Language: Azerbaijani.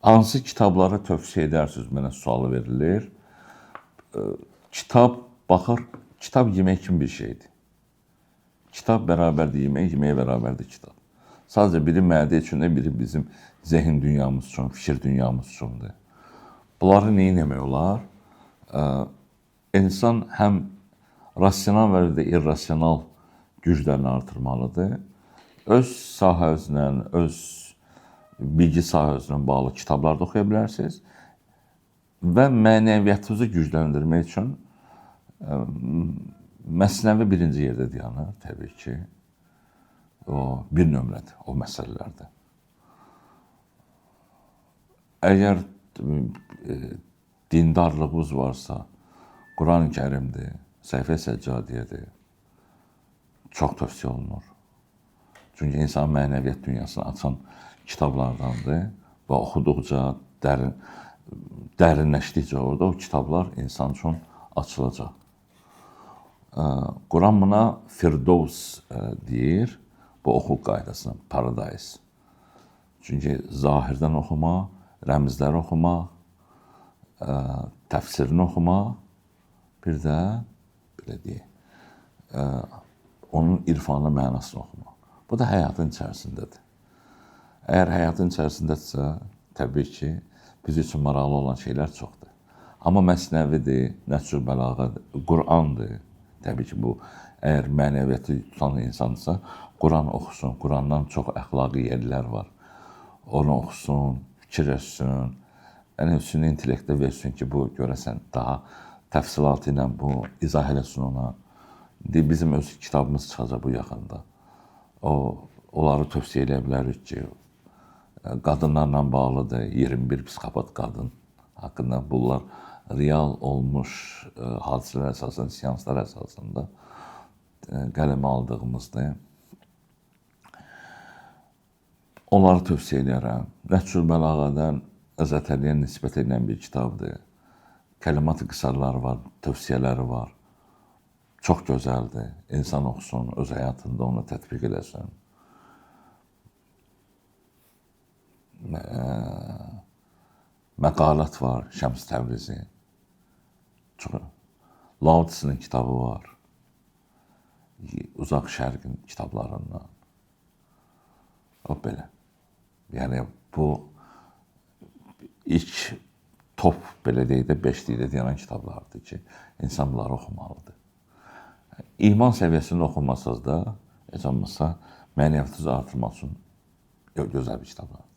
Hansı kitabları tövsiyə edərsiniz? Mənə sualı verilir. Kitab baxır, kitab yemək kimi bir şeydir. Kitab bərabərdir yemək, yemək bərabərdir kitab. Sadəcə biri mədə üçün, biri bizim zehin dünyamız üçün, fikir dünyamız üçündür. Bunları neyin demək olar? İnsan həm rasional və ya irrasional güclərini artırmalıdır. Öz sahəsinə, öz bilgi sahəsinə bağlı kitablar da oxuya bilərsiniz və mənəviyyatınızı gücləndirmək üçün Məsnevi birinci yerdə dayanır, təbii ki. O bir nömrədir o məsələlərdə. Əgər dindarlığınız varsa, Quran-ı Kərimdir, Səhifə-i Səccadiyyədir, çox tövsiyə olunur. Çünki insan mənəviyyat dünyasını açan kitablardandır və oxuduqca, dərinləşdikcə orada o kitablar insan üçün açılacaq. Quran buna Firdovs deyir, bu oxu qaydasına, Paradise. Çünki zahirdən oxumaq, rəmzləri oxumaq, təfsirini oxumaq, bir də, belə deyək, onun irfanı mənasını oxumaq. Bu da həyatın içərisindədir. Əgər həyatın içərisindədirsə, təbii ki, biz üçün maraqlı olan şeylər çoxdur. Amma Məsnəvidir, Nəhcül Bəlağədir, Qurandır. Təbii ki, bu, əgər mənəviyyatı tutan insandırsa, Quran oxusun, Qurandan çox əxlaqi yerlər var. Onu oxusun, fikir etsin, süni intellektə versin ki, bu görəsən daha təfsilatı ilə bu izah eləsin ona. Bizim öz kitabımız çıxacaq bu yaxında. Onları tövsiyə eləyə bilərik ki, qadınlarla bağlıdır, 21 psikopat qadın haqqında bunlar real olmuş hadisələr əsasında, seanslar əsasında qələmə aldığımızdır. Onları tövsiyə edərəm. Nəhcül Bəlağədən Həzrət Əliyə nisbət edilən bir kitabdır. Kəlimat-ı qısarları var, tövsiyələri var. Çox gözəldir. İnsan oxusun, öz həyatında onu tətbiq eləsin. Məqalət var, Şəms Təbrizi. Lao Tsinin kitabı var. Uzaq Şərqin kitablarından. O belə. Yəni, bu ilk top, belə deyək də, 5-likdə deyilən kitablardır ki, insan bunları oxumalıdır. İman səviyyəsində oxumasınız da, heç olmasa mənəviyyatınızı artırmaq üçün gözəl bir kitablar.